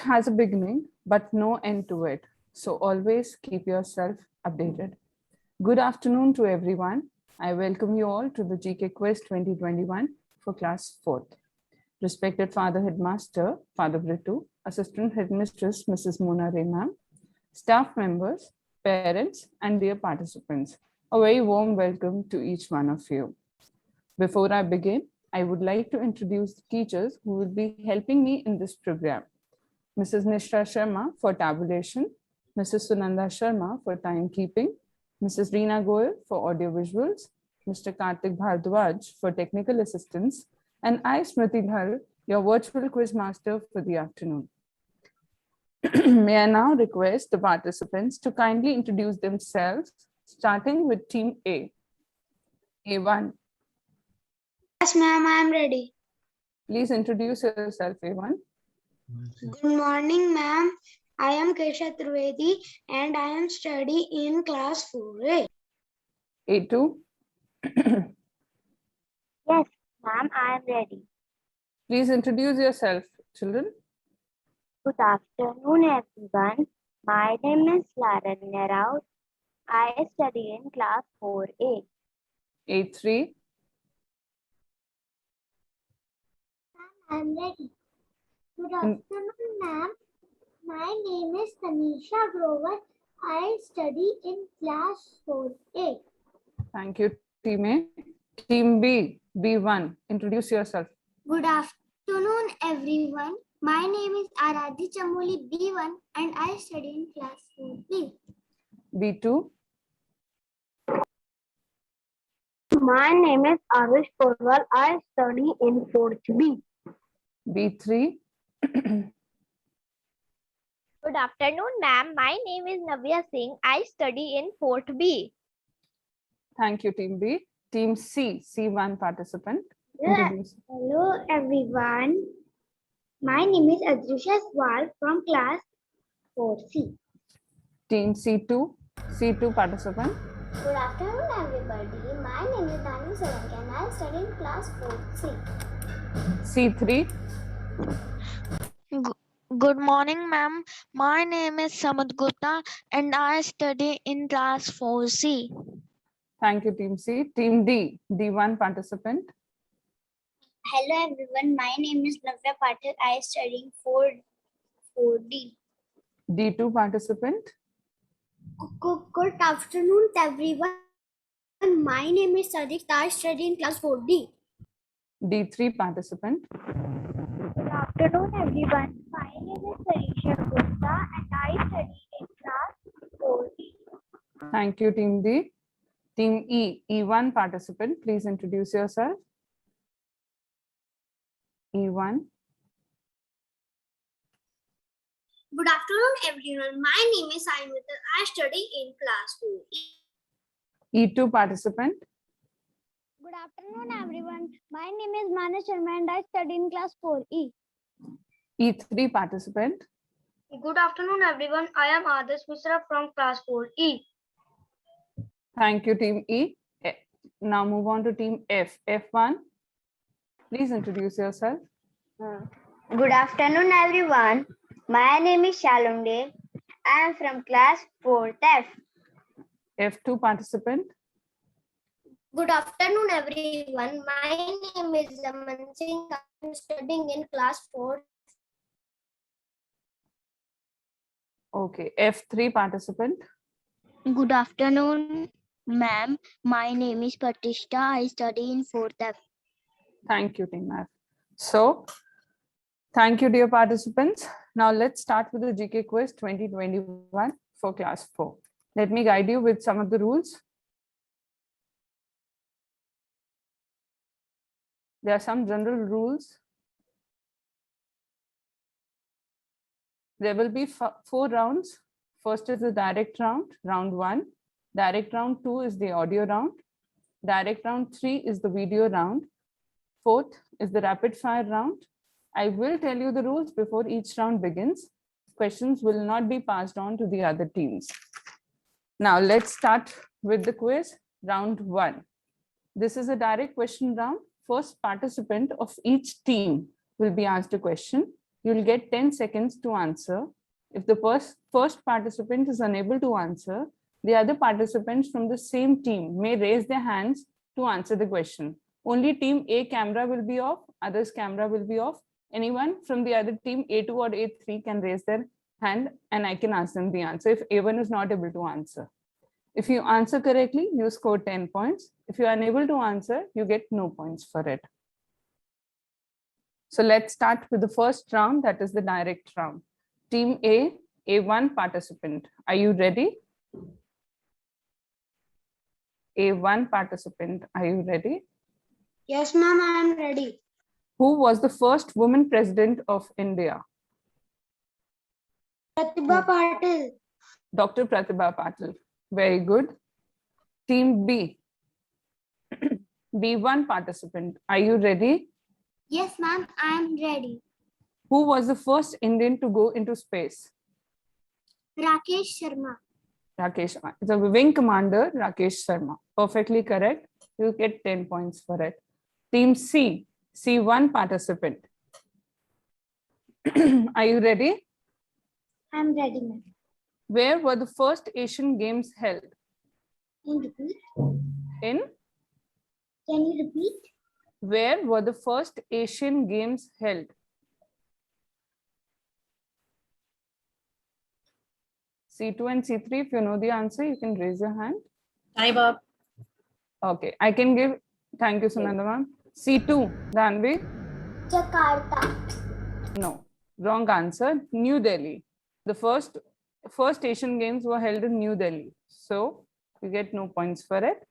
has a beginning, but no end to it. So always keep yourself updated. Good afternoon to everyone. I welcome you all to the GK Quiz 2021 for class 4th. Respected Father Headmaster, Father Britu, Assistant Headmistress, Mrs. Mona Ma'am, staff members, parents, and dear participants, a very warm welcome to each one of you. Before I begin, I would like to introduce the teachers who will be helping me in this program. Mrs. Nishra Sharma for tabulation, Mrs. Sunanda Sharma for timekeeping, Mrs. Reena Goyal for audio visuals, Mr. Kartik Bhardwaj for technical assistance, and I, Smriti Dhar, your virtual quiz master for the afternoon. May I now request the participants to kindly introduce themselves, starting with Team A. A1. Yes, ma'am, I am ready. Please introduce yourself, A1. Good morning, ma'am. I am Kesha Trivedi and I am studying in class 4A. A2. Yes, ma'am, I am ready. Please introduce yourself, children. Good afternoon, everyone. My name is Laranya Rao. I study in class 4A. A3. I am ready. Good afternoon, ma'am. My name is Tanisha Grover. I study in class 4A. Thank you, Team A. Team B, B1. Introduce yourself. Good afternoon, everyone. My name is Aradhi Chamoli B1 and I study in class 4B. B2. My name is Arush Porwal. I study in 4th B. B3. Good afternoon, ma'am. My name is Navya Singh. I study in 4th B. Thank you, Team B. Team C, C1 participant. Yeah. Introduce. Hello, everyone. My name is Adrisha Swal from class 4C. Team C2, C2 participant. Good afternoon, everybody. My name is Danu Solanki and I study in class 4C. C3. Good morning, ma'am. My name is Samad Gupta and I study in class 4C. Thank you, Team C. Team D, D1 participant. Hello, everyone. My name is Navya Patil. I study in 4D. D2 participant. Good afternoon, everyone. My name is Sadiq. I study in class 4D. D3 participant. Good afternoon, everyone. My name is Sarisha Gupta and I study in class 4D. Thank you, Team D. Team E, E1 participant. Please introduce yourself. E1. Good afternoon, everyone. My name is Saimita. I study in class 4E. E2 participant. Good afternoon, everyone. My name is Manas Sharma and I study in class 4E. E3 participant. Good afternoon, everyone. I am Adarsh Mishra from class 4E. Thank you, Team E. Now move on to Team F, F1. Please introduce yourself. Good afternoon, everyone. My name is Shalom Dev. I am from class 4th F. F2 participant. Good afternoon, everyone. My name is Aman Singh. I am studying in class 4. Okay, F3 participant. Good afternoon, ma'am. My name is Pratishtha. I study in 4th F. Thank you, Team F. So, thank you, dear participants. Now let's start with the GK Quiz 2021 for class 4. Let me guide you with some of the rules. There are some general rules. There will be 4 rounds. First is the direct round, round 1. Direct round 2 is the audio round. Direct round 3 is the video round. 4th is the rapid fire round. I will tell you the rules before each round begins. Questions will not be passed on to the other teams. Now let's start with the quiz, round 1. This is a direct question round. First participant of each team will be asked a question. You'll get 10 seconds to answer. If the first participant is unable to answer, the other participants from the same team may raise their hands to answer the question. Only team A camera will be off, others camera will be off. Anyone from the other team A2 or A3 can raise their hand and I can ask them the answer if A1 is not able to answer. If you answer correctly, you score 10 points. If you're unable to answer, you get no points for it. So let's start with the first round, that is the direct round. Team A, A1 participant. Are you ready? A1 participant, are you ready? Yes, ma'am, I am ready. Who was the first woman president of India? Pratibha Patil. Dr. Pratibha Patil. Very good. Team B, B1 participant. Are you ready? Yes, ma'am, I am ready. Who was the first Indian to go into space? Rakesh Sharma. Rakesh. It's a wing commander, Rakesh Sharma. Perfectly correct. You get 10 points for it. Team C, C1 participant. Are you ready? I am ready, ma'am. Where were the first Asian Games held? Can you repeat? In? Can you repeat? Where were the first Asian Games held? C2 and C3, if you know the answer, you can raise your hand. Time up. Okay, I can give, thank you, Sunanda ma'am. C2, Danvi? Jakarta. No, wrong answer, New Delhi. The first Asian Games were held in New Delhi. So you get no points for it.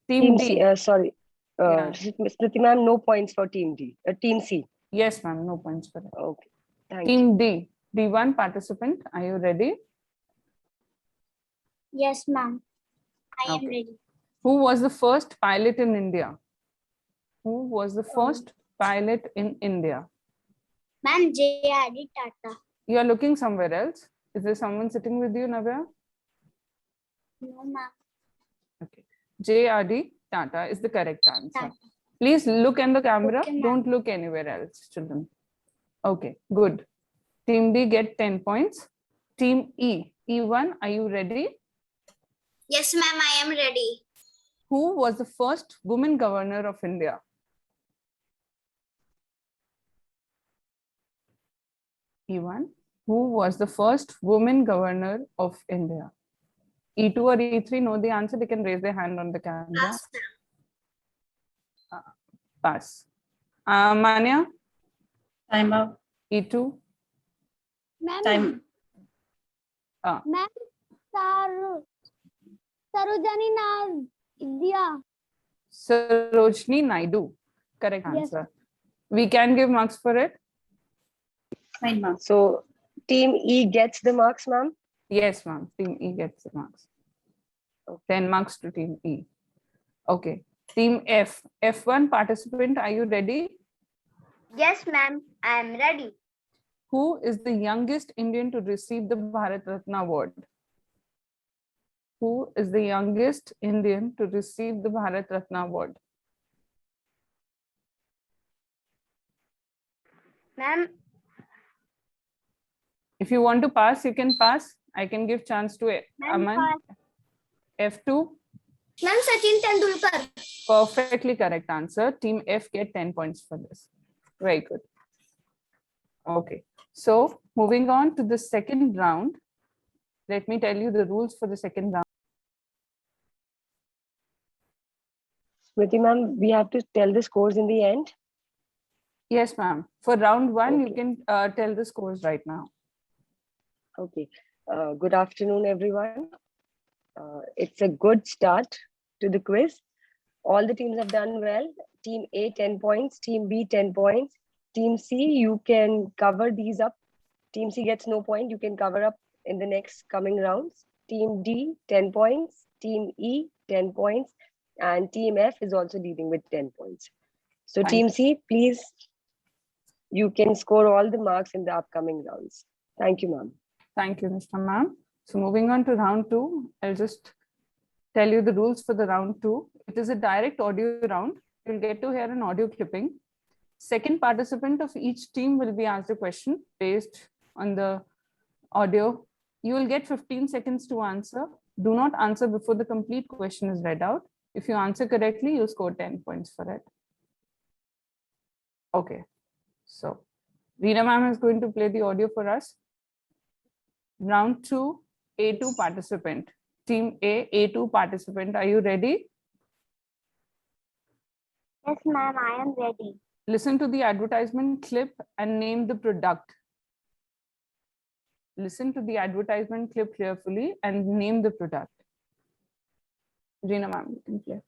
Team D. C, sorry. Yeah. Smriti ma'am, no points for Team D. Team C. Yes, ma'am, no points for it. Okay. Thank you. Team D, D1 participant, are you ready? Yes, ma'am. I am Okay. ready. Who was the first pilot in India? Who was the first pilot in India? Ma'am, J.R.D. Tata. You are looking somewhere else. Is there someone sitting with you, Navya? No, ma'am. Okay. J.R.D. Tata is the correct answer. Tata. Please look in the camera. Okay, ma'am. Don't look anywhere else, children. Okay, good. Team D get 10 points. Team E, E1, are you ready? Yes, ma'am, I am ready. Who was the first woman governor of India? E1, who was the first woman governor of India? E2 or E3 know the answer, they can raise their hand on the camera. Pass, Pass. Manya, Time up. E2. ma'am. Time. Ma'am, Sarojini India. Sarojini Naidu. Correct Yes. answer. We can give marks for it. Fine, ma'am. So Team E gets the marks, ma'am. Yes, ma'am. Team E gets the marks. 10 marks to Team E. Okay. Team F. F1 participant, are you ready? Yes, ma'am, I am ready. Who is the youngest Indian to receive the Bharat Ratna award? Who is the youngest Indian to receive the Bharat Ratna award? Ma'am, If you want to pass, you can pass. I can give chance to Ma'am, Aman. F2. Ma'am, Sachin Tendulkar. Perfectly correct answer. Team F get 10 points for this. Very good. Okay. So moving on to the second round. Let me tell you the rules for the second round. Smriti ma'am, we have to tell the scores in the end. Yes, ma'am. For round one, you Okay. can tell the scores right now. Okay. Good afternoon, everyone. It's a good start to the quiz. All the teams have done well. Team A, 10 points. Team B, 10 points. Team C, you can cover these up. Team C gets no point. You can cover up in the next coming rounds. Team D, 10 points. Team E, 10 points. And Team F is also leading with 10 points. So Fine. Team C, please, you can score all the marks in the upcoming rounds. Thank you, ma'am. Thank you, Mr. Ma'am. So moving on to round two, I'll just tell you the rules for the round two. It is a direct audio round. You'll get to hear an audio clipping. Second participant of each team will be asked a question based on the audio. You will get 15 seconds to answer. Do not answer before the complete question is read out. If you answer correctly, you score 10 points for it. Okay, so Reena ma'am is going to play the audio for us. Round 2, A2 participant. Team A, A2 participant. Are you ready? Yes, ma'am, I am ready. Listen to the advertisement clip and name the product. Listen to the advertisement clip carefully and name the product. Reena ma'am, you can play.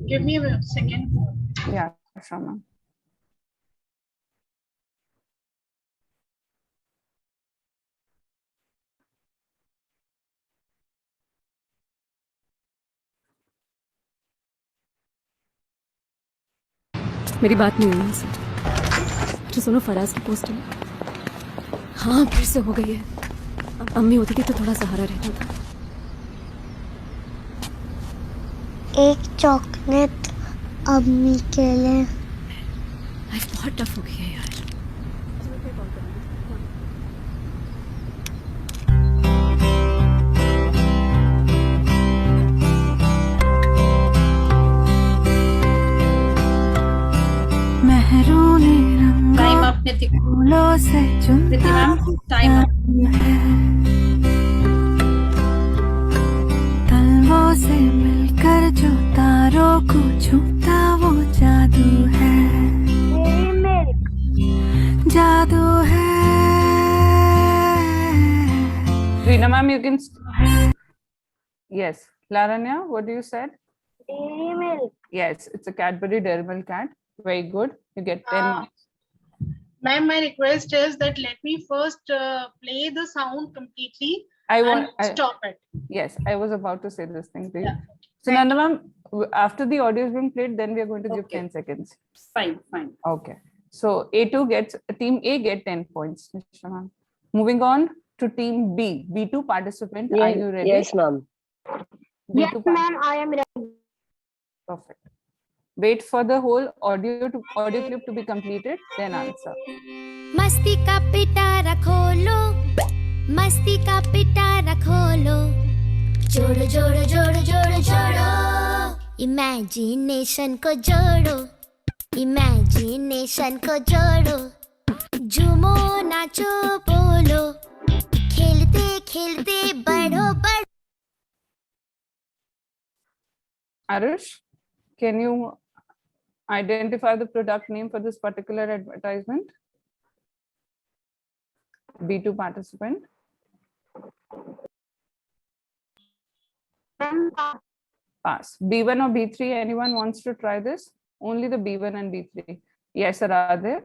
Give me a second. Yeah, sure ma'am. मेरी बात नहीं हुई उनसे। अच्छा सुनो, फराज की posting हाँ फिर से हो गई है। अम्मी होती थी तो थोड़ा सहारा रहता था। एक चॉकलेट अम्मी के लिए। लाइफ बहुत टफ हो गई है यार। Time up Nitin ma'am, time up. तलवों से मिलकर जो तारों को छूता वो जादू है, जादू है। Reena ma'am, you can. Yes, Laranya, what do you said? Dairy milk. Yes, it's a Cadbury Dairy Milk cat. Very good. You get 10 marks. Ma'am, my request is that let me first play the sound completely I stop it. Yes, I was about to say this thing to you. Yeah. So Nanda ma'am, after the audio is being played, then we are going to give Okay. 10 seconds. Fine, fine. Okay. So A2 gets, team A get 10 points. Nisha ma'am. Moving on to team B, B2 participant. Are you ready? Yes, ma'am. Yes, B2 ma'am, I am ready. Perfect. Wait for the whole audio clip to be completed, then answer. मस्ती का पिटारा खोलो, मस्ती का पिटारा खोलो, जोड़ो जोड़ो जोड़ो जोड़ो जोड़ो, इमेजिनेशन को जोड़ो, इमेजिनेशन को जोड़ो, झूमो नाचो बोलो, खेलते खेलते बढ़ो बढ़ो। Arush, can you identify the product name for this particular advertisement? B2 participant. Pass. B1 or B3, anyone wants to try this? Only the B1 and B3. Yes, sir, are there?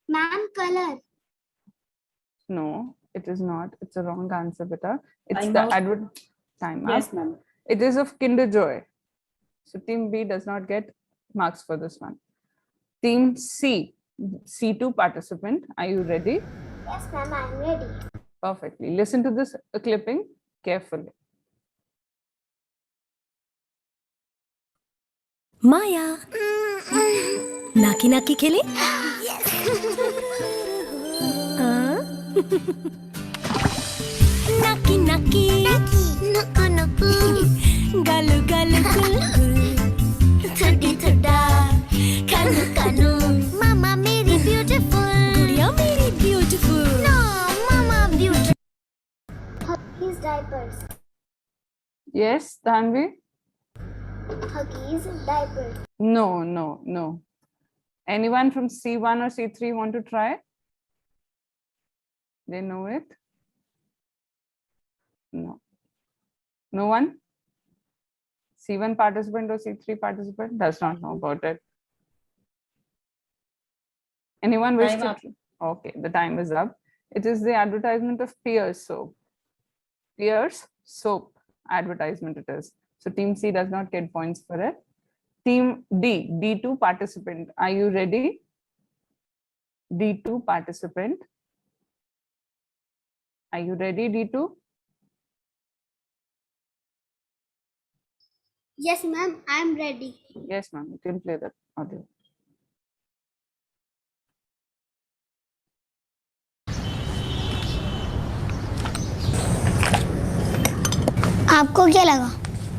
Ma'am, color. No, it is not. It's a wrong answer, beta. It's Time the out. advert. Time Yes, out. ma'am. It is of Kinder Joy. So team B does not get marks for this one. Team C, C2 participant. Are you ready? Yes, ma'am, I am ready. Perfectly. Listen to this clipping carefully. माया नाकी नाकी खेले नाकी नाकी नुकु नुकु, गालू गालू थोड़ी थोड़ा, कानू कानू, मामा मेरी beautiful, गुड़िया मेरी beautiful. no, mama beautiful. Huggies diapers. Yes, Tanvi? Huggies diapers. No, no, no. Anyone from C1 or C3 want to try? They know it? No. No one? C1 participant or C3 participant does not know about it. Anyone wish Time to? up. Okay, the time is up. It is the advertisement of Pierce soap. Pierce soap advertisement it is. So team C does not get points for it. Team D, D2 participant. Are you ready? D2 participant. Are you ready, D2? Yes, ma'am. I'm ready. Yes, ma'am. You can play that audio. आपको क्या लगा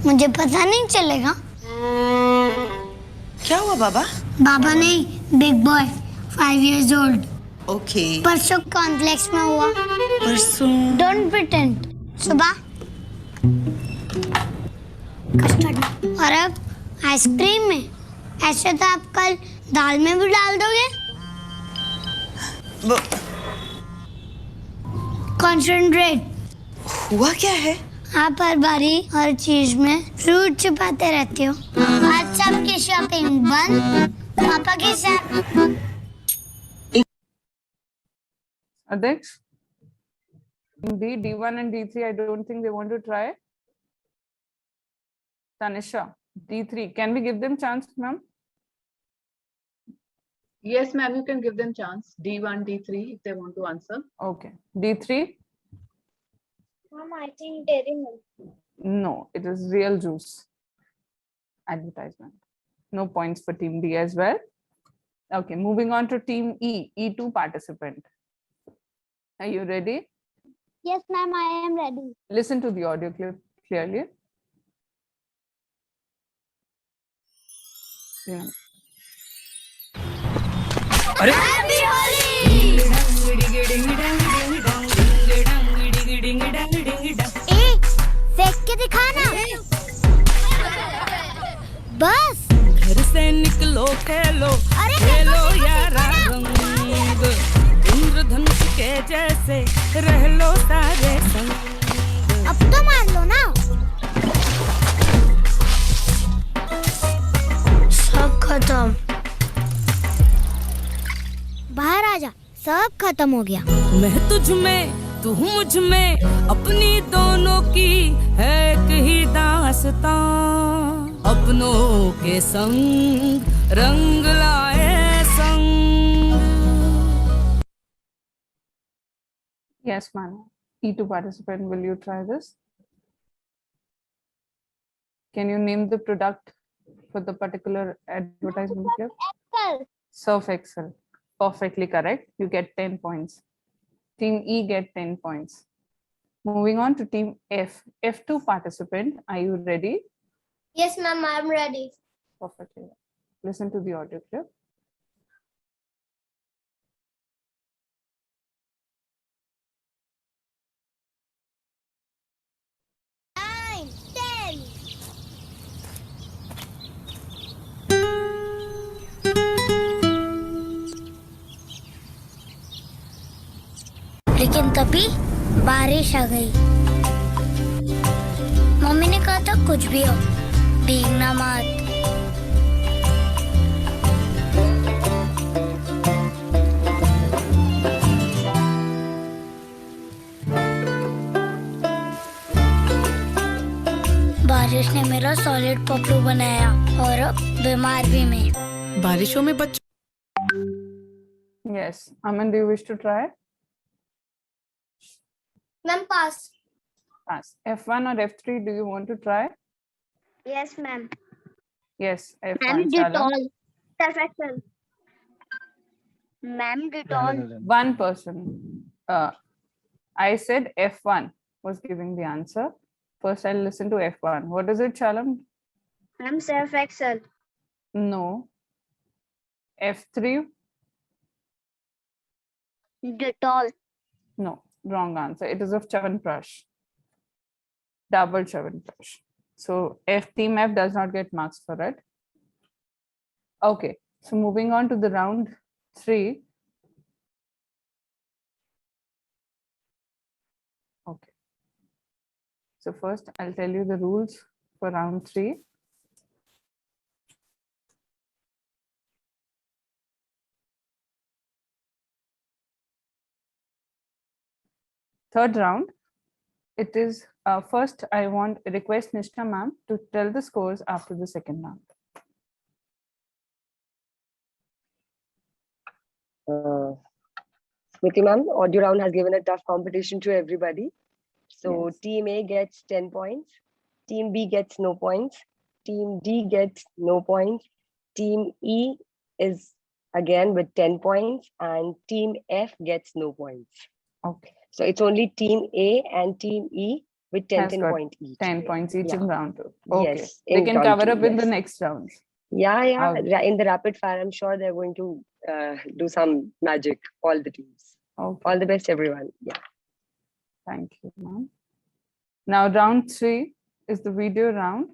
मुझे पता नहीं चलेगा? क्या हुआ बाबा? बाबा नहीं, big boy 5 years old. Okay. परसों कॉम्प्लेक्स में हुआ। परसों? Don't pretend. सुबह कस्टर्ड और अब आइसक्रीम में। ऐसे तो आप कल दाल में भी डाल दोगे। कंसंट्रेट। हुआ क्या है? आप हर बारी हर चीज में फ्रूट छुपाते रहते हो। आज सबकी शॉपिंग बंद। पापा के साथ। Adix? D1 and D3, I don't think they want to try. Tanisha, D3, can we give them chance, ma'am? Yes, ma'am, you can give them chance. D1, D3, if they want to answer. Okay. D3? Mom, I think dairy milk. No, it is real juice. Advertisement. No points for team D as well. Okay, moving on to team E, E2 participant. Are you ready? Yes, ma'am, I am ready. Listen to the audio clip clearly. Yeah. फेंक के दिखाना। बस घर से निकलो खेलो, खेलो यारा रंग, इंद्रधनुष के जैसे रह लो सारे संग। अब तो मार लो ना। सब खत्म। बाहर आजा, सब खत्म हो गया। मैं तुझ में, तू मुझ में, अपनी दोनों की है एक ही दास्तां, अपनों के संग रंग लाए संग। Yes, ma'am. E2 participant, will you try this? Can you name the product for the particular advertisement clip? Excel. Surf Excel. Perfectly correct. You get 10 points. Team E get 10 points. Moving on to team F. F2 participant, are you ready? Yes, ma'am, I am ready. Perfectly. Listen to the audio clip. 9, 10. लेकिन तभी बारिश आ गई। Mummy ने कहा था कुछ भी हो, भीगना मत। बारिश ने मेरा सॉलिड पपलू बनाया और अब बीमार भी मैं। बारिशों में बच। Yes. Aman, do you wish to try? Ma'am pass. Pass. F1 or F3, do you want to try? Yes, ma'am. Yes, F1. Ma'am, Shalom. Dettol. Surf Excel. Ma'am, Dettol. One person. I said F1 was giving the answer. First, I'll listen to F1. What is it, Shalom? Ma'am, Surf Excel. No. F3? Dettol. No. Wrong answer. It is of Chyawanprash. Double Chyawanprash. So team F does not get marks for it. Okay. So moving on to the round 3. Okay. So first I'll tell you the rules for round 3. Third round, it is first I want request Nishna ma'am to tell the scores after the second round. Smriti ma'am, audio round has given a tough competition to everybody. So Yes. team A gets 10 points, team B gets no points, Team D gets no points. Team E is again with 10 points, and Team F gets no points. Okay. So it's only Team A and Team E with 10 Has got points each. 10 points each Yeah. in round 2. Okay. Yes, They in can round cover two, up in the yes. next rounds. Yeah, Okay. in the rapid fire, I'm sure they're going to do some magic, all the teams. Okay. All the best, everyone. Yeah. Thank you, ma'am. Now, round 3 is the video round.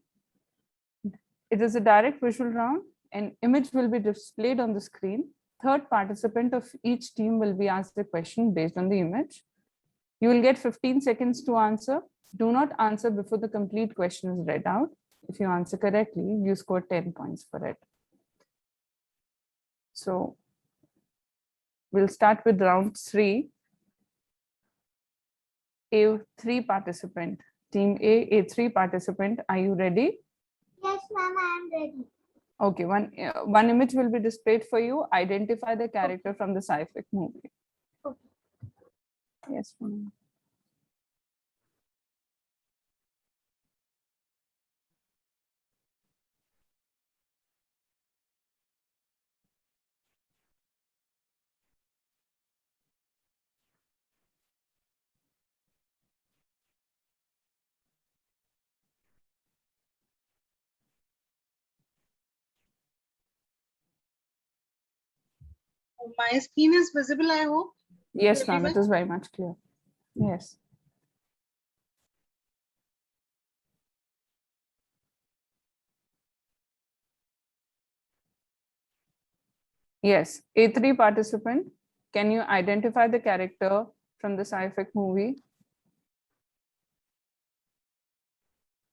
It is a direct visual round. An image will be displayed on the screen. Third participant of each team will be asked a question based on the image. You will get 15 seconds to answer. Do not answer before the complete question is read out. If you answer correctly, you score 10 points for it. So we'll start with round 3. A3 participant. Team A3 participant, are you ready? Yes, ma'am, I am ready. Okay, one image will be displayed for you. Identify the character from the sci-fi movie. Okay. Yes, ma'am. My screen is visible, I hope. Yes, ma'am, Everyone? it is very much clear. Yes. Yes, A3 participant, can you identify the character from the sci-fi movie?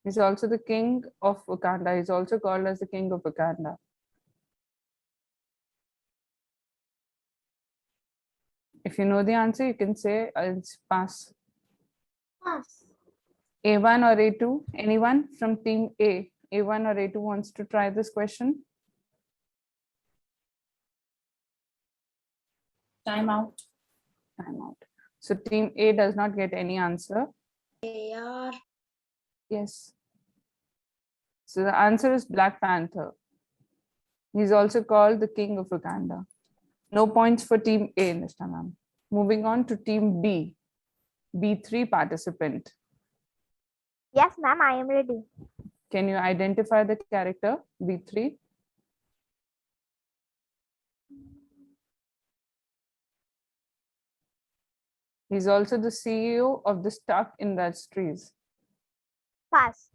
He's also the king of Wakanda. He's also called as the king of Wakanda. If you know the answer, you can say it's pass. Pass. A1 or A2? Anyone from team A? A1 or A2 wants to try this question? Time out. Time out. So team A does not get any answer. AR. Yes. So the answer is Black Panther. He's also called the king of Wakanda. No points for team A, Nishna ma'am. Moving on to team B. B3 participant. Yes, ma'am, I am ready. Can you identify the character B3? He's also the CEO of the Stark Industries. Pass.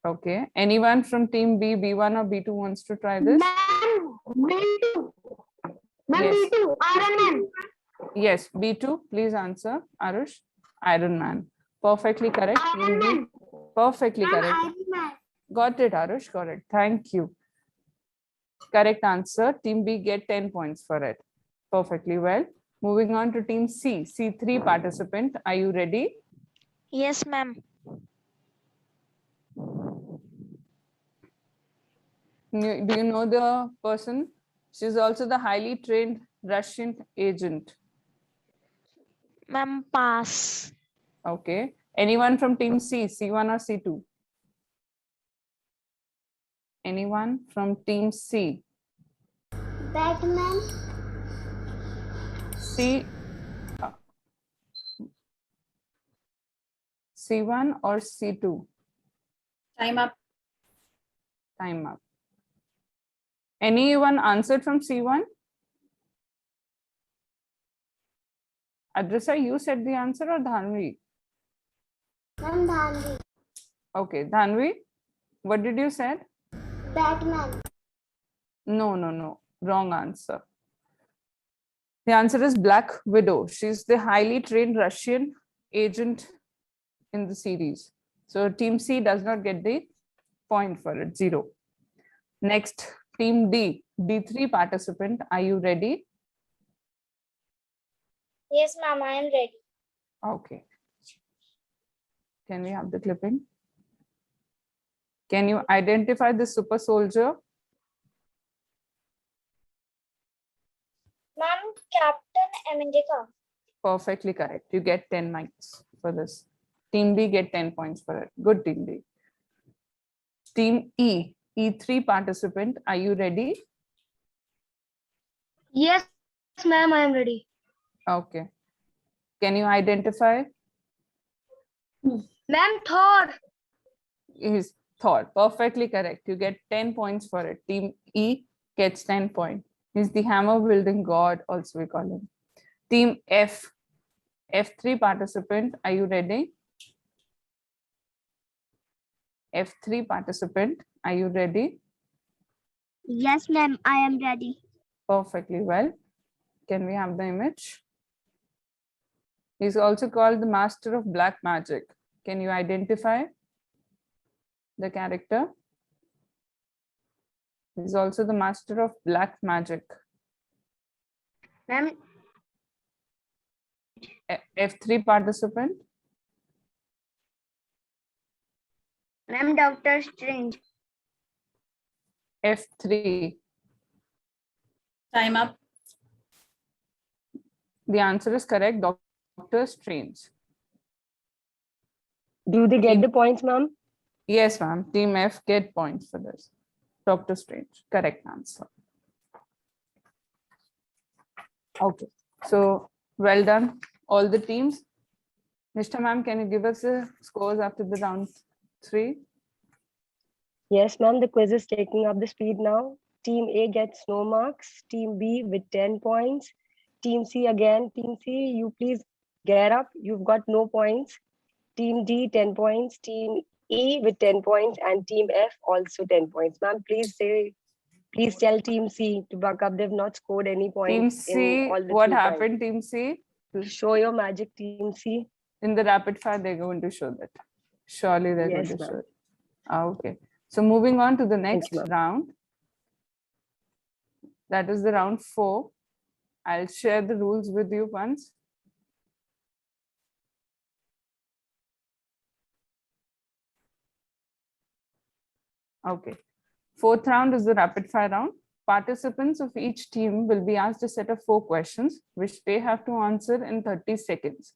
Okay. Anyone from team B, B1 or B2 wants to try this? Ma'am, B2. Ma'am, Yes. B2. Iron Man. Yes, B2, please answer. Arush, Iron Man. Perfectly correct. Iron Man. Perfectly Ma'am, correct. Iron Man. Got it, Arush. Got it. Thank you. Correct answer. Team B get 10 points for it. Perfectly well. Moving on to team C, C3 participant. Are you ready? Yes, ma'am. Do you know the person? She's also the highly trained Russian agent. Ma'am, pass. Okay. Anyone from team C, C1 or C2? Anyone from team C? Batman. C, C1 or C2? Time up. Time up. Anyone answered from C1? Adrisa, you said the answer or Dhanvi? Ma'am, Dhanvi. Okay, Dhanvi, what did you say? Batman. No. Wrong answer. The answer is Black Widow. She's the highly trained Russian agent in the series. So team C does not get the point for it, 0. Next, team D, D3 participant. Are you ready? Yes, ma'am, I am ready. Okay. Can we have the clipping? Can you identify the super soldier? Ma'am, Captain America. Perfectly correct. You get 10 points for this. Team B get 10 points for it. Good, team D. Team E, E3 participant, are you ready? Yes, ma'am, I am ready. Okay. Can you identify? Ma'am, Thor. Is Thor. Perfectly correct. You get 10 points for it. Team E gets 10 points. He's the hammer wielding god, also we call him. Team F, F3 participant, are you ready? F3 participant, are you ready? Yes, ma'am, I am ready. Perfectly well. Can we have the image? He's also called the master of black magic. Can you identify the character? He's also the master of black magic. Ma'am, F3 participant. ma'am, Doctor Strange. F3. Time up. The answer is correct. Doctor Strange. Do they get the points, ma'am? Yes, ma'am. Team F get points for this. Doctor Strange. Correct answer. Okay. So well done, all the teams. Nishta ma'am, can you give us the scores after the round 3? Yes, ma'am. The quiz is taking up the speed now. Team A gets no marks. Team B with 10 points. Team C again. Team C, you please get up. You've got no points. Team D, 10 points. Team E with 10 points. And Team F also 10 points. Ma'am, please tell Team C to buck up. They've not scored any Team points C, in all the what 3 times. happened, Team C? Show your magic, Team C. In the rapid fire, they're going to show that. Surely they're Yes, going to ma'am. show it. Okay. So moving on to the next you, ma'am. round. That is the round 4. I'll share the rules with you once. Okay. 4th round is the rapid fire round. Participants of each team will be asked a set of 4 questions, which they have to answer in 30 seconds.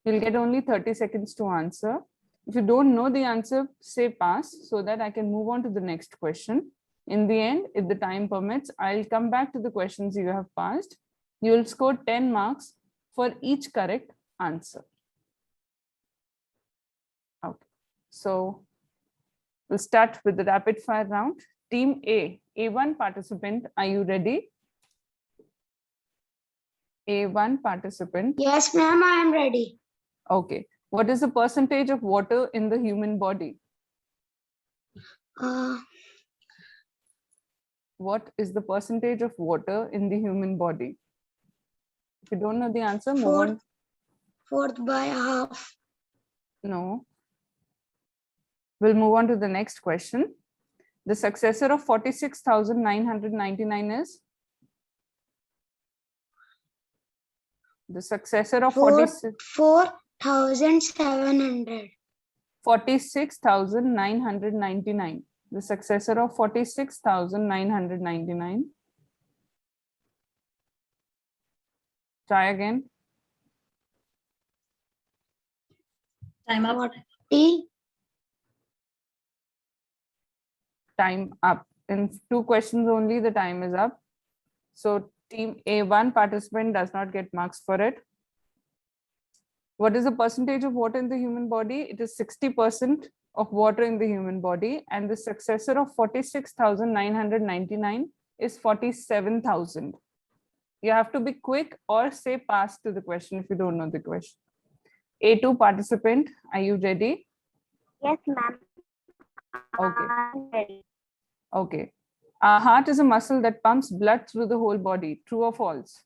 You'll get only 30 seconds to answer. If you don't know the answer, say pass so that I can move on to the next question. In the end, if the time permits, I'll come back to the questions you have passed. You will score 10 marks for each correct answer. Okay. So we'll start with the rapid fire round. Team A, A1 participant, are you ready? A1 participant. Yes, ma'am, I am ready. Okay. What is the percentage of water in the human body? What is the percentage of water in the human body? If you don't know the answer, move on. Fourth by half. No. We'll move on to the next question. The successor of 46,999 is? The successor of 4,700. 46,999. The successor of 46,999. Try again. Time up. Time up. In 2 questions only, the time is up. So team A1 participant does not get marks for it. What is the percentage of water in the human body? It is 60% of water in the human body, and the successor of 46,999 is 47,000. You have to be quick or say pass to the question if you don't know the question. A2 participant, are you ready? Yes, ma'am. Okay. I'm ready. Okay. Our heart is a muscle that pumps blood through the whole body. True or false?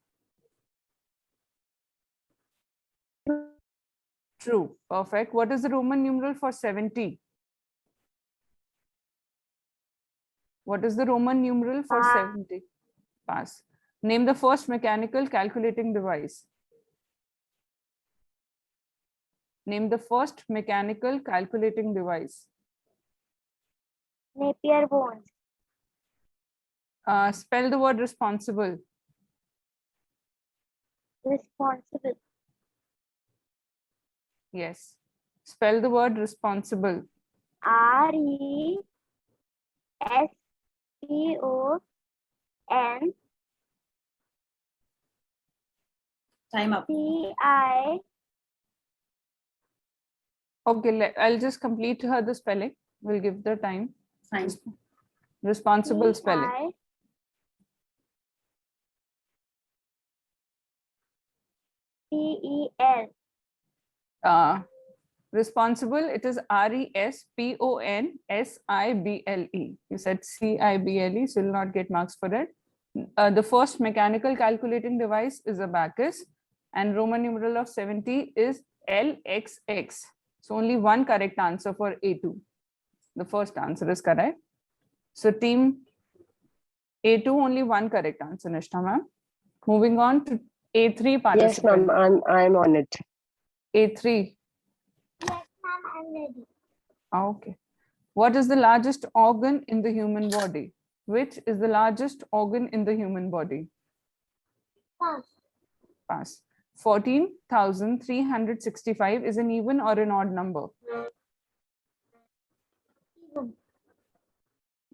True. Perfect. What is the Roman numeral for 70? What is the Roman numeral for 70? Pass. Name the first mechanical calculating device. Name the first mechanical calculating device. Napier bones. Spell the word responsible. Responsible. Yes. Spell the word responsible. R-E-S-P-O-N-S-I-B-L-E. S-P-O-N-C-I. Time up. Okay, I'll just complete her the spelling. We'll give the time. Fine. Responsible spelling. P-E-L. Responsible, it is R-E-S-P-O-N-S-I-B-L-E. You said C-I-B-L-E, so you'll not get marks for it. The first mechanical calculating device is abacus, and Roman numeral of 70 is LXX. So only one correct answer for A2. The first answer is correct. So team A2, only one correct answer, Nishtha ma'am. Moving on to A3 participant. Yes, ma'am, I'm on it. A3. Yes, ma'am, I'm ready. Okay. What is the largest organ in the human body? Which is the largest organ in the human body? Pass. Pass. 14,365 is an even or an odd number? Even.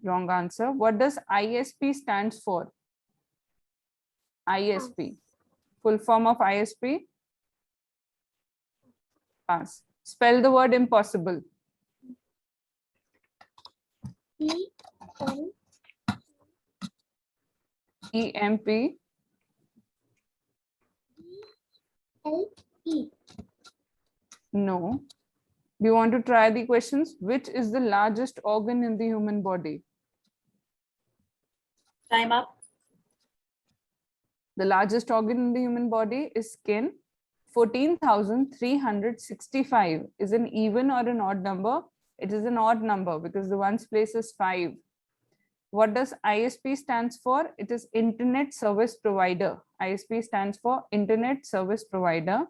Wrong answer. What does ISP stands for? ISP. Full form of ISP? Pass. Spell the word impossible. E-M. E-M-P. L-E. No. Do you want to try the questions? Which is the largest organ in the human body? Time up. The largest organ in the human body is skin. 14,365 is an even or an odd number? It is an odd number because the ones place is 5. What does ISP stands for? It is Internet Service Provider. ISP stands for Internet Service Provider.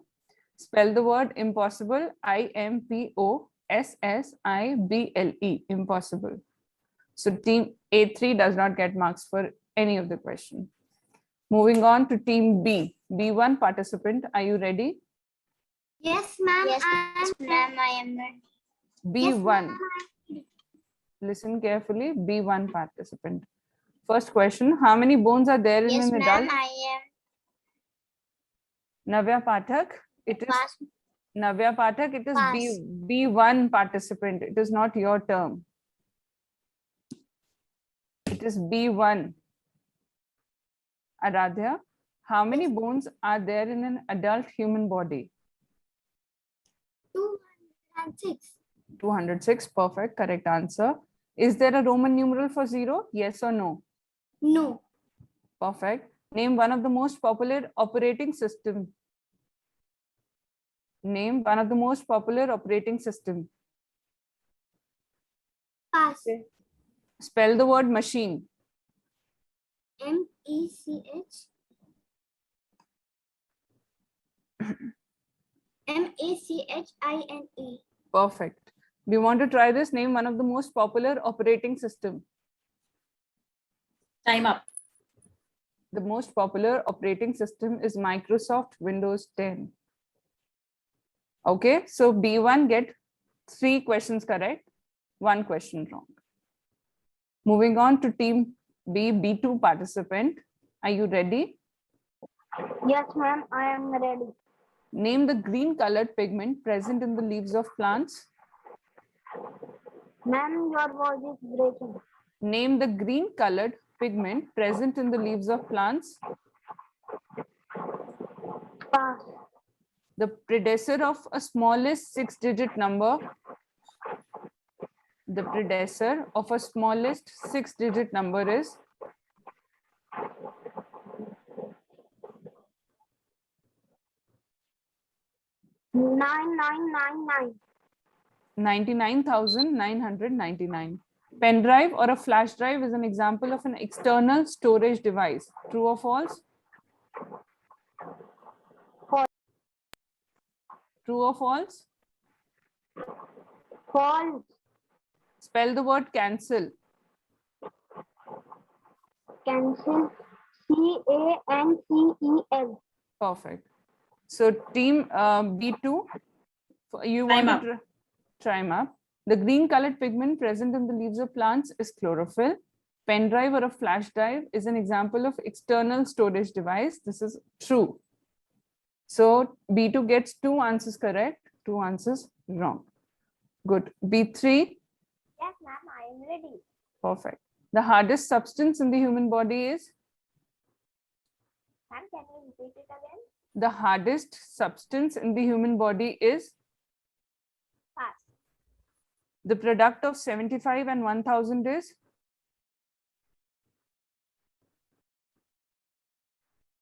Spell the word impossible. I-M-P-O-S-S-I-B-L-E. Impossible. So team A3 does not get marks for any of the question. Moving on to team B. B1 participant. Are you ready? Yes, ma'am. Yes, I'm ma'am, I am ready. B1. Listen carefully. B1 participant. First question. How many bones are there in Yes, an ma'am, adult? I am. Navya Pathak. It is Pass. Navya Pathak. It is Pass. B1 participant. It is not your term. It is B1. Aradhya, how many bones are there in an adult human body? 206. 206. Perfect. Correct answer. Is there a Roman numeral for 0? Yes or no? No. Perfect. Name one of the most popular operating system. Name one of the most popular operating system. Pass. Spell the word machine. M-E-C-H. M-A-C-H-I-N-E. Perfect. Do you want to try this? Name one of the most popular operating system. Time up. The most popular operating system is Microsoft Windows 10. Okay, so B1 get 3 questions correct, 1 question wrong. Moving on to team B, B2 participant. Are you ready? Yes, ma'am, I am ready. Name the green colored pigment present in the leaves of plants. Ma'am, your voice is breaking. Name the green colored pigment present in the leaves of plants. Pass. The predecessor of a smallest 6-digit number. The predecessor of a smallest 6-digit number is 9999. 99,999. Pen drive or a flash drive is an example of an external storage device. True or false? False. True or false? False. Spell the word cancel. Cancel. C-A-N-C-E-L. Perfect. So team B2, you want to try map. The green colored pigment present in the leaves of plants is chlorophyll. Pen drive or a flash drive is an example of external storage device. This is true. So B2 gets 2 answers correct, 2 answers wrong. Good. B3. Yes, ma'am, I am ready. Perfect. The hardest substance in the human body is? Ma'am, can you repeat it again? The hardest substance in the human body is? Pass. The product of 75 and 1000 is?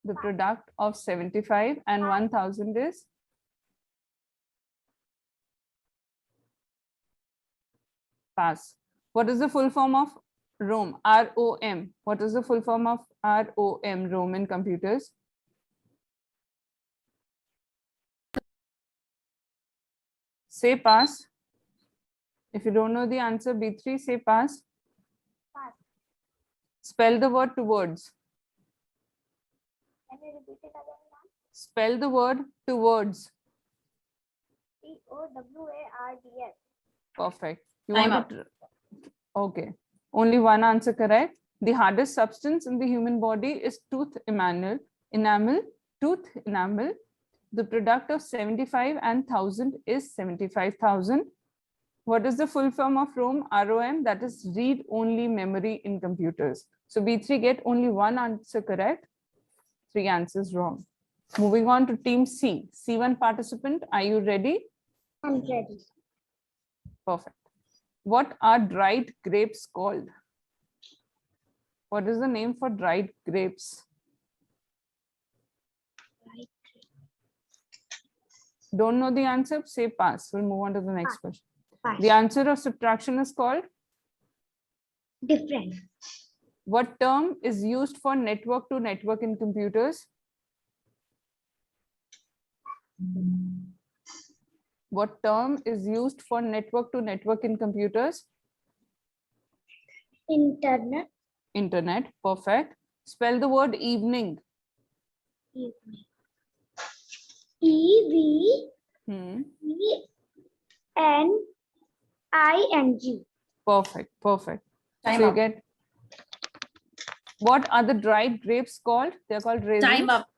The product of 75 and 1000 is? Pass. What is the full form of ROM? ROM. What is the full form of ROM? ROM in computers? Say pass. If you don't know the answer, B3, say pass. Pass. Spell the word towards. Can you repeat it again, ma'am? Spell the word towards. TOWARDS. Perfect. You Time want to okay. Only one answer correct. The hardest substance in the human body is tooth enamel. Tooth enamel. The product of 75 and 1000 is 75,000. What is the full form of ROM? ROM, that is read only memory in computers. So B3 get only one answer correct, 3 answers wrong. Moving on to team C. C1 participant, are you ready? I'm ready. Perfect. What are dried grapes called? What is the name for dried grapes? Don't know the answer? Say pass. We'll move on to the next question. Pass. The answer of subtraction is called? Different. What term is used for network to network in computers? What term is used for network to network in computers? Internet. Internet. Perfect. Spell the word evening. Evening. EVENING. Perfect. Perfect. Time So you up. get, what are the dried grapes called? They're called raisins. Time up.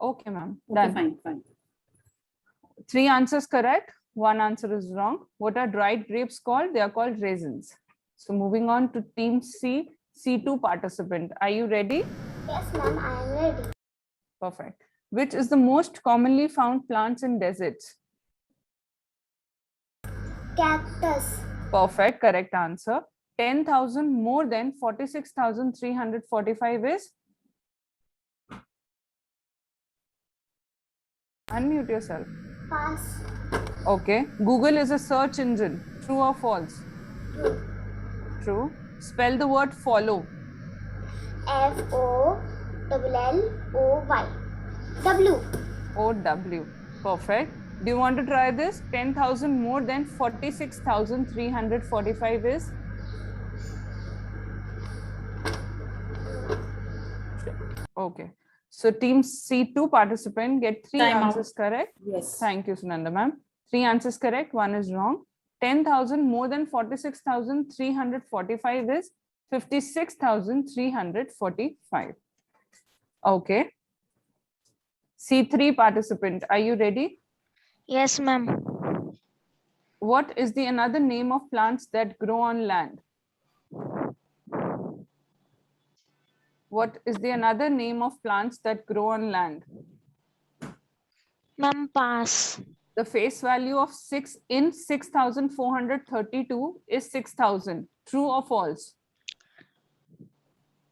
Okay, ma'am. Okay, Done. fine, fine. 3 answers correct. 1 answer is wrong. What are dried grapes called? They are called raisins. So moving on to team C, C2 participant. Are you ready? Yes, ma'am, I am ready. Perfect. Which is the most commonly found plants in deserts? Cactus. Perfect. Correct answer. 10,000 more than 46,345 is? Unmute yourself. Pass. Okay. Google is a search engine. True or false? True. True. Spell the word follow. FOLLOY. W. OW. Perfect. Do you want to try this? 10,000 more than 46,345 is? Okay. So team C2 participant get 3 Time out. answers correct. Yes. Thank you, Sunanda ma'am. 3 answers correct, 1 is wrong. 10,000 more than 46,345 is 56,345. Okay. C3 participant, are you ready? Yes, ma'am. What is the another name of plants that grow on land? What is the another name of plants that grow on land? Ma'am, pass. The face value of 6 in 6,432 is 6,000. True or false?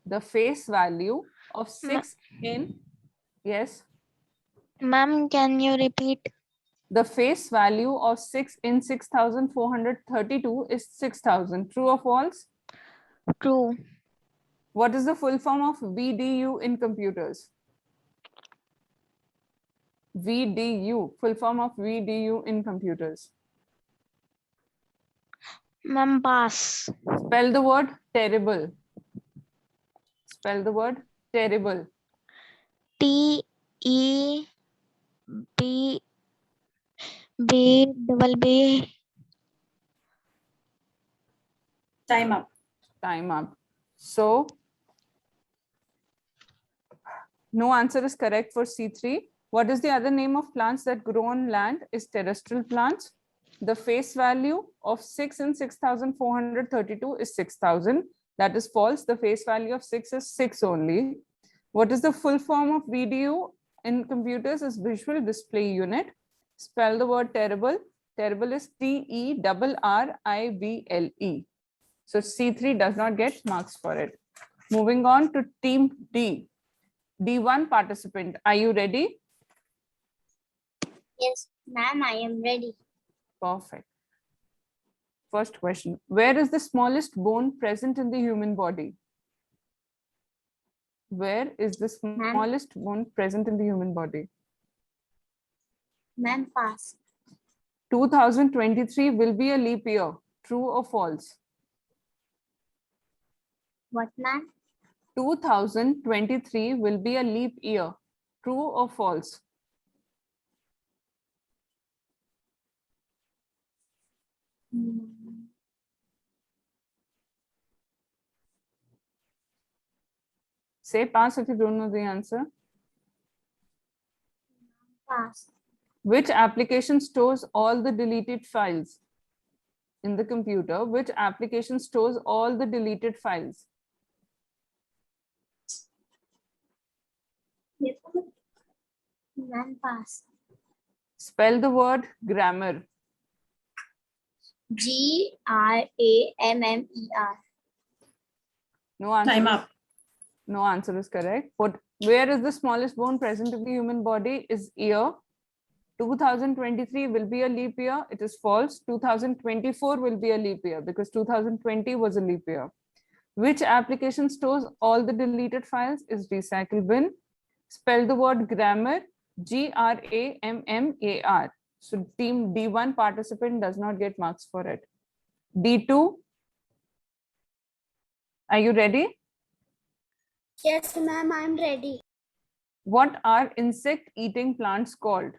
The face value of 6 in, yes. Ma'am, can you repeat? The face value of 6 in 6,432 is 6,000. True or false? True. What is the full form of VDU in computers? VDU, full form of VDU in computers. Ma'am, pass. Spell the word terrible. Spell the word terrible. TEBB. Time up. Time up. So no answer is correct for C3. What is the other name of plants that grow on land? Is terrestrial plants. The face value of 6 in 6,432 is 6,000. That is false. The face value of 6 is 6 only. What is the full form of VDU in computers? Is visual display unit. Spell the word terrible. Terrible is TERRIVLE. So C3 does not get marks for it. Moving on to team D. D1 participant. Are you ready? Yes, ma'am, I am ready. Perfect. First question. Where is the smallest bone present in the human body? Where is the smallest bone present in the human body? Ma'am, pass. 2023 will be a leap year. True or false? What, ma'am? 2023 will be a leap year. True or false? Say pass if you don't know the answer. Pass. Which application stores all the deleted files in the computer? Which application stores all the deleted files? Ma'am, pass. Spell the word grammar. GRAMMER. No answer. Time is- up. No answer is correct. But where is the smallest bone present in the human body? Is ear. 2023 will be a leap year. It is false. 2024 will be a leap year because 2020 was a leap year. Which application stores all the deleted files? Is recycle bin. Spell the word grammar. GRAMMAR. So team D1 participant does not get marks for it. D2. Are you ready? Yes, ma'am, I'm ready. What are insect eating plants called?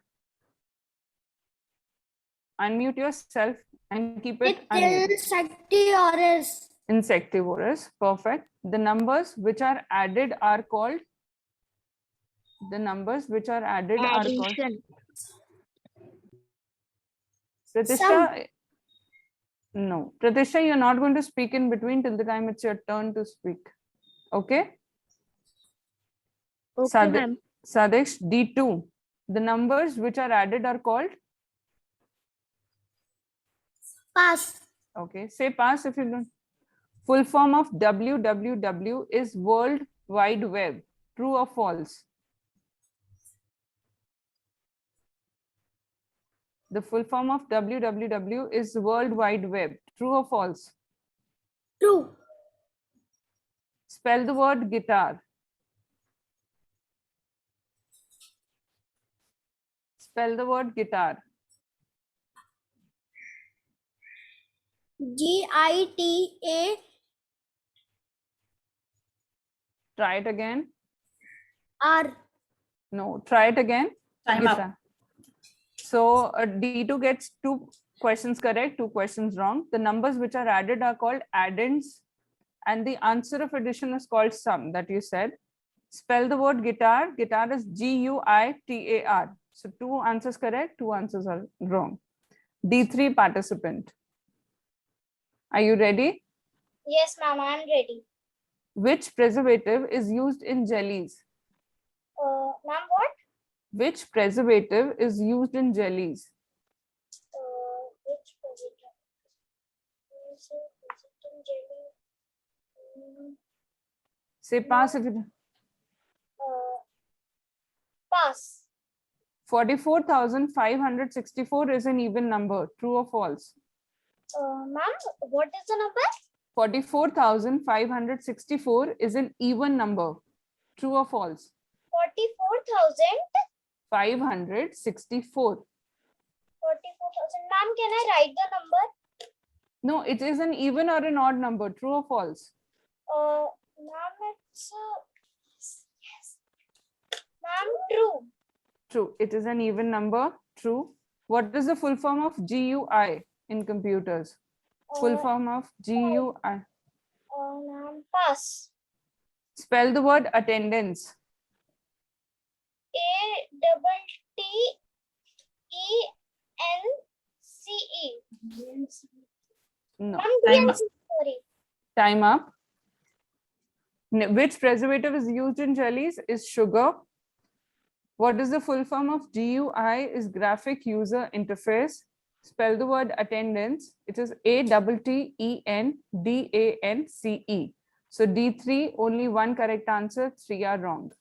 Unmute yourself and keep it unmuted. Insectivorous. Insectivorous. Perfect. The numbers which are added are called? The numbers which are added are called? Addition. Pratisha, no. Pratisha, you're not going to speak in between till the time it's your turn to speak. Okay? Okay, ma'am. Sadesh, D2. The numbers which are added are called? Pass. Okay. Say pass if you don't. Full form of WWW is World Wide Web. True or false? The full form of WWW is World Wide Web. True or false? True. Spell the word guitar. Spell the word guitar. GITA. Try it again. R. No, try it again. Time up. Guitar. So D2 gets 2 questions correct, 2 questions wrong. The numbers which are added are called addends, and the answer of addition is called sum that you said. Spell the word guitar. Guitar is GUITAR. So 2 answers correct, 2 answers are wrong. D3 participant. Are you ready? Yes, ma'am, I'm ready. Which preservative is used in jellies? Ma'am, what? Which preservative is used in jellies? Which position? Jelly. Say pass if you. Pass. 44,564 is an even number. True or false? Ma'am, what is the number? 44,564 is an even number. True or false? 44,000. 564. 44,000. Ma'am, can I write the number? No, it is an even or an odd number. True or false? Ma'am, it's yes. Ma'am, true. True. It is an even number. True. What is the full form of GUI in computers? Full form of GUI. Ma'am, pass. Spell the word attendance. ATTENCE. No. Time up. Sorry. Time up. Which preservative is used in jellies? Is sugar. What is the full form of GUI? Is graphic user interface. Spell the word attendance. It is ATTENDANCE. So D3, only one correct answer, 3 are wrong.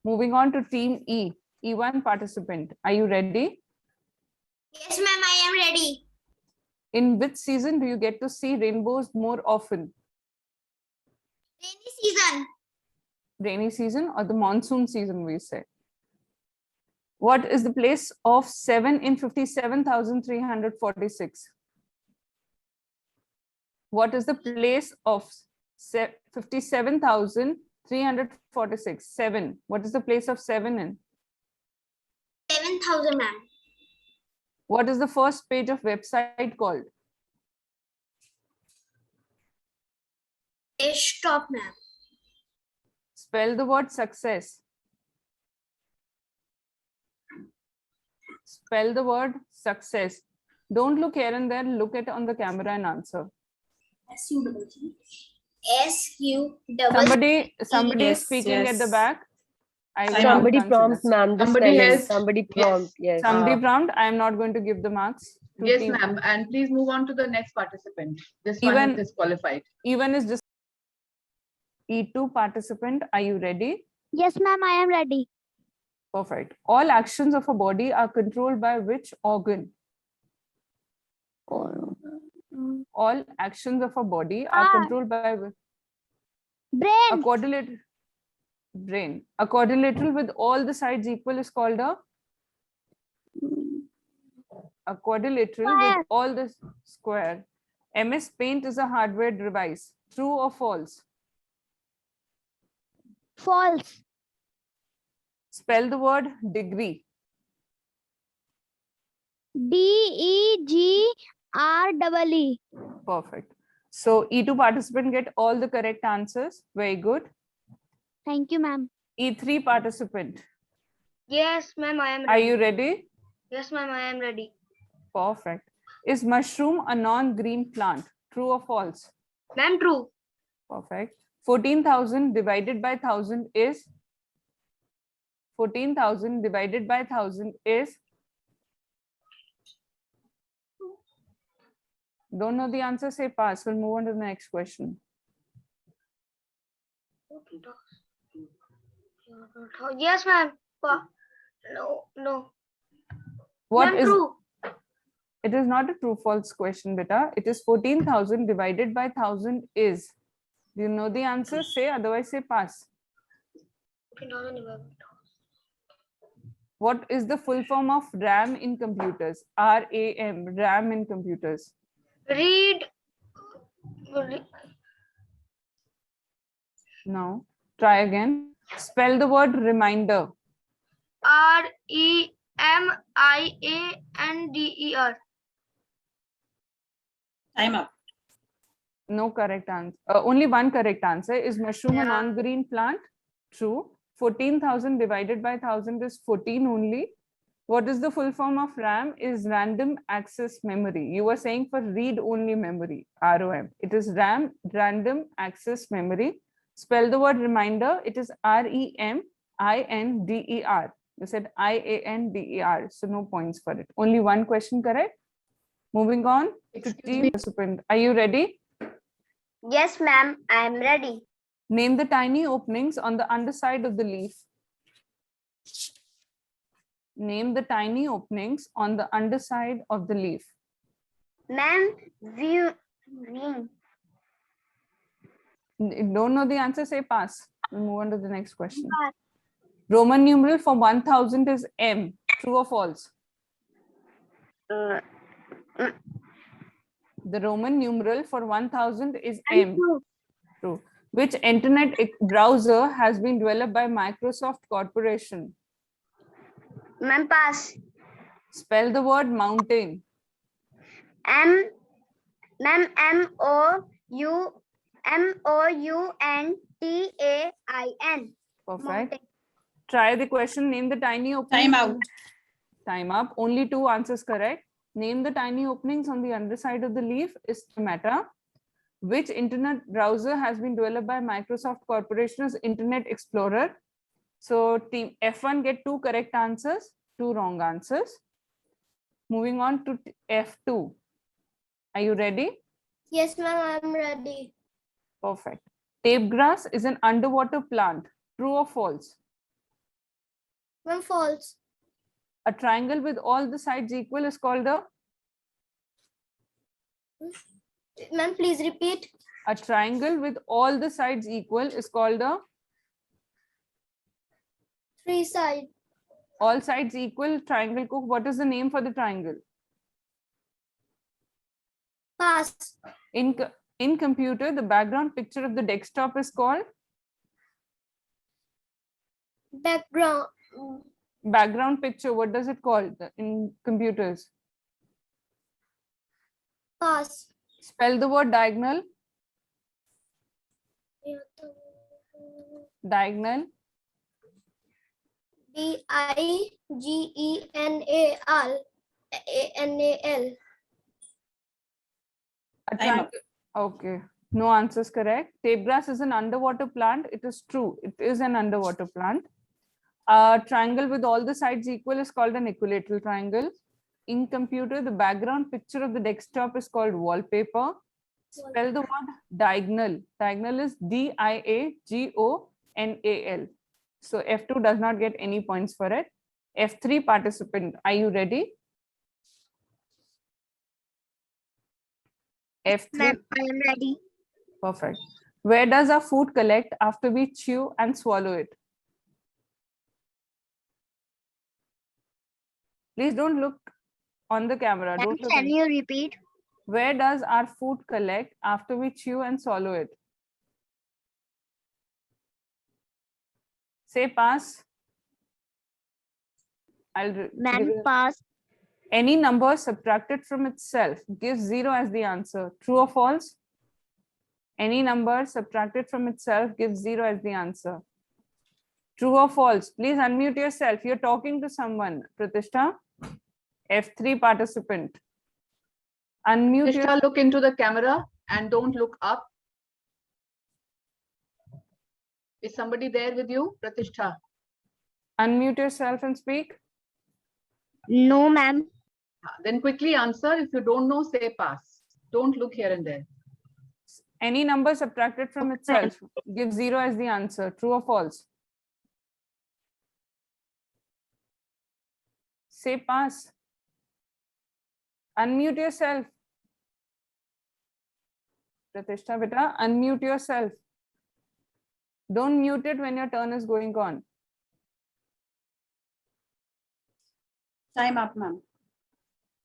Moving on to team E, E1 participant. Are you ready? Yes, ma'am, I am ready. In which season do you get to see rainbows more often? Rainy season. Rainy season or the monsoon season, we say. What is the place of 7 in 57,346? What is the place of 57,346? 7. What is the place of 7 in? 7,000, ma'am. What is the first page of website called? Stop, ma'am. Spell the word success. Spell the word success. Don't look here and there, look at on the camera and answer. SUGG. Somebody is Yes, speaking at the yes. back. I will Somebody not consider. prompt, ma'am. The Somebody spelling. has- Somebody Yes. prompt. Yes. Somebody prompt. I am not going to give the marks. to Yes, team. ma'am. And please move on to the next participant. This one Even- is disqualified. Even is just E2 participant. Are you ready? Yes, ma'am, I am ready. Perfect. All actions of a body are controlled by which organ? All actions of a body are controlled by Brain. a quadrilateral brain. A quadrilateral with all the sides equal is called a quadrilateral Square. with all the square. MS Paint is a hardware device. True or false? False. Spell the word degree. DEGREE. Perfect. So E2 participant get all the correct answers. Very good. Thank you, ma'am. E3 participant. Yes, ma'am, I am Are you ready? Yes, ma'am, I am ready. Perfect. Is mushroom a non-green plant? True or false? Ma'am, true. Perfect. 14,000 divided by 1,000 is? 14,000 divided by 1,000 is? Don't know the answer, say pass. We'll move on to the next question. Yes, ma'am. No. What Ma'am, is? true. It is not a true false question, beta. It is 14,000 divided by 1,000 is. Do you know the answer? Say, otherwise say pass. What is the full form of RAM in computers? RAM, RAM in computers. Read. No. Try again. Spell the word reminder. REMIANDER. Time up. No correct answer. Only one correct answer. Is mushroom a Yeah. non-green plant? True. 14,000 divided by 1,000 is 14 only. What is the full form of RAM? Is random access memory. You were saying for read-only memory, ROM. It is RAM, random access memory. Spell the word reminder. It is REMINDER. You said IANDER, so no points for it. Only one question correct. Moving on to Excuse team me. participant. Are you ready? Yes, ma'am, I am ready. Name the tiny openings on the underside of the leaf. Name the tiny openings on the underside of the leaf. Ma'am, Don't know the answer, say pass. We'll move on to the next question. Pass. Roman numeral for 1,000 is M. True or false? The Roman numeral for 1,000 is M. True. Which internet browser has been developed by Microsoft Corporation? Ma'am, pass. Spell the word mountain. Ma'am, Mountain. Perfect. Try the question. Name the tiny openings. Time out. Time up. Only 2 answers correct. Name the tiny openings on the underside of the leaf is stomata. Which internet browser has been developed by Microsoft Corporation as Internet Explorer? So team F1 get 2 correct answers, 2 wrong answers. Moving on to F2. Are you ready? Yes, ma'am, I'm ready. Perfect. Tape grass is an underwater plant. True or false? Ma'am, false. A triangle with all the sides equal is called a? Ma'am, please repeat. A triangle with all the sides equal is called a? 3 sides. All sides equal triangle ko what is the name for the triangle? Pass. In computer, the background picture of the desktop is called? Background. Background picture, what does it call in computers? Pass. Spell the word diagonal. Diagonal. Diagonal. A triangle. Okay. No answers correct. Tape grass is an underwater plant. It is true. It is an underwater plant. A triangle with all the sides equal is called an equilateral triangle. In computer, the background picture of the desktop is called wallpaper. Spell the word diagonal. Diagonal is D-I-A-G-O-N-A-L. So F2 does not get any points for it. F3 participant, are you ready? F3. Ma'am, I am ready. Perfect. Where does our food collect after we chew and swallow it? Please don't look on the camera. Ma'am, Don't look. can you repeat? Where does our food collect after we chew and swallow it? Say pass. Ma'am, pass. Any number subtracted from itself gives 0 as the answer. True or false? Any number subtracted from itself gives 0 as the answer. True or false? Please unmute yourself. You're talking to someone. Pratishtha. F3 participant. Unmute Pratishtha, yourself. look into the camera and don't look up. Is somebody there with you, Pratishtha? Unmute yourself and speak. No, ma'am. Then quickly answer. If you don't know, say pass. Don't look here and there. Any number subtracted from itself gives 0 as the answer. True or false? Say pass. Unmute yourself. Pratishtha beta, unmute yourself. Don't mute it when your turn is going on. Time up, ma'am.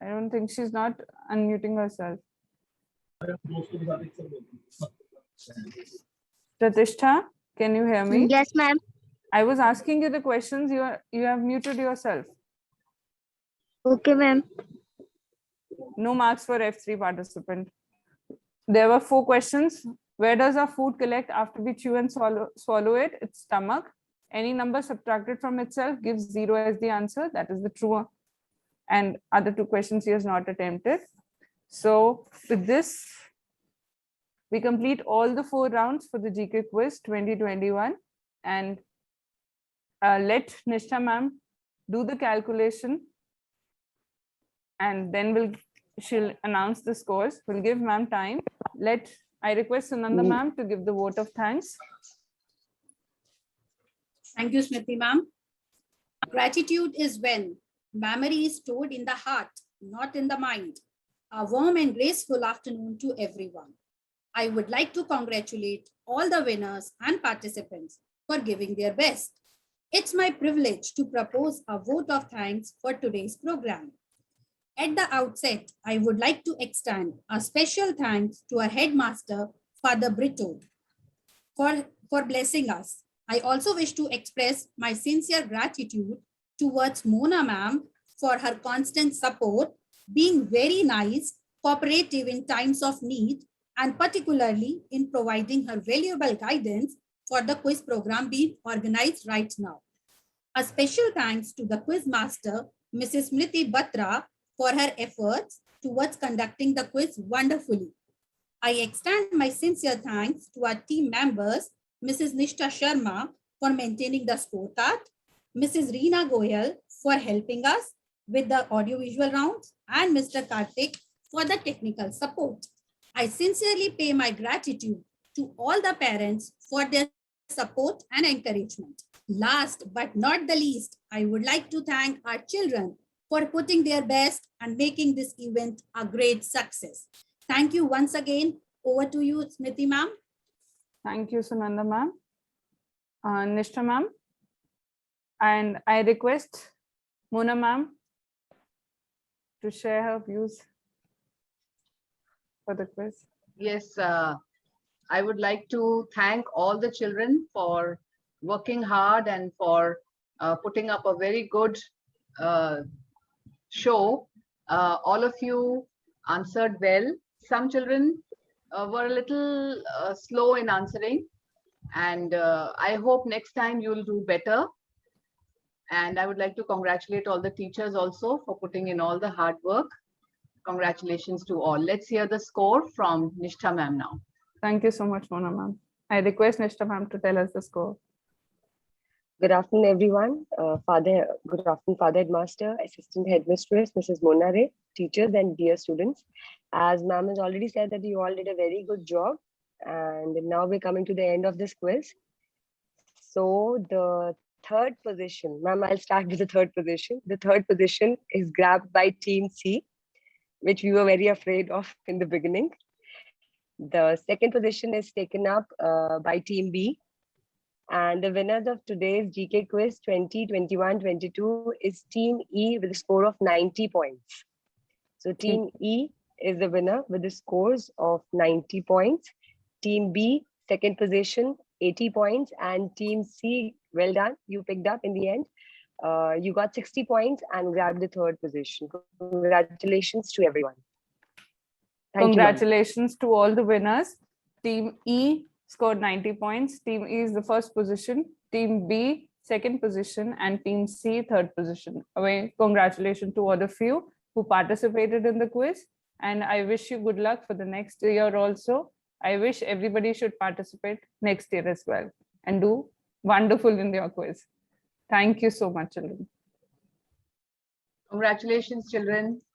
I don't think she's not unmuting herself. Pratishtha, can you hear me? Yes, ma'am. I was asking you the questions. You have muted yourself. Okay, ma'am. No marks for F3 participant. There were 4 questions. Where does our food collect after we chew and swallow it? It's stomach. Any number subtracted from itself gives 0 as the answer. That is the true. And other 2 questions he has not attempted. So with this, we complete all the 4 rounds for the GK quiz 2021. And let Nishtha ma'am do the calculation. And then she'll announce the scores. We'll give ma'am time. I request Sunanda ma'am to give the vote of thanks. Thank you, Smriti ma'am. Gratitude is when memory is stored in the heart, not in the mind. A warm and graceful afternoon to everyone. I would like to congratulate all the winners and participants for giving their best. It's my privilege to propose a vote of thanks for today's program. At the outset, I would like to extend a special thanks to our headmaster, Father Brito, for blessing us. I also wish to express my sincere gratitude towards Mona ma'am for her constant support, being very nice cooperative in times of need, and particularly in providing her valuable guidance for the quiz program being organized right now. A special thanks to the quiz master, Mrs. Smriti Batra, for her efforts towards conducting the quiz wonderfully. I extend my sincere thanks to our team members, Mrs. Nishtha Sharma for maintaining the scorecard, Mrs. Reena Goyal for helping us with the audiovisual rounds, and Mr. Karthik for the technical support. I sincerely pay my gratitude to all the parents for their support and encouragement. Last but not the least, I would like to thank our children for putting their best and making this event a great success. Thank you once again. Over to you, Smriti ma'am. Thank you, Sunanda ma'am. Nishtha ma'am. And I request Mona ma'am to share her views for the quiz. Yes, I would like to thank all the children for working hard and for putting up a very good show. All of you answered well. Some children were a little slow in answering, and I hope next time you'll do better. And I would like to congratulate all the teachers also for putting in all the hard work. Congratulations to all. Let's hear the score from Nishtha ma'am now. Thank you so much, Mona ma'am. I request Nishtha ma'am to tell us the score. Good afternoon, everyone. Good afternoon, Father Headmaster, Assistant Headmistress, Mrs. Mona Ray, teachers and dear students. As ma'am has already said that you all did a very good job. And now we're coming to the end of this quiz. So the third position, ma'am, I'll start with the third position. The third position is grabbed by Team C, which we were very afraid of in the beginning. The second position is taken up by Team B. And the winners of today's GK Quiz 2021-22 is Team E with a score of 90 points. So Team E is the winner with the scores of 90 points. Team B, second position, 80 points. And Team C, well done, you picked up in the end. You got 60 points and grabbed the third position. Congratulations to everyone. Congratulations to all the winners. Team E scored 90 points. Team E is the first position. Team B, second position. And Team C, third position. Congratulations to all of you who participated in the quiz. And I wish you good luck for the next year also. I wish everybody should participate next year as well and do wonderful in your quiz. Thank you so much, children. Congratulations, children.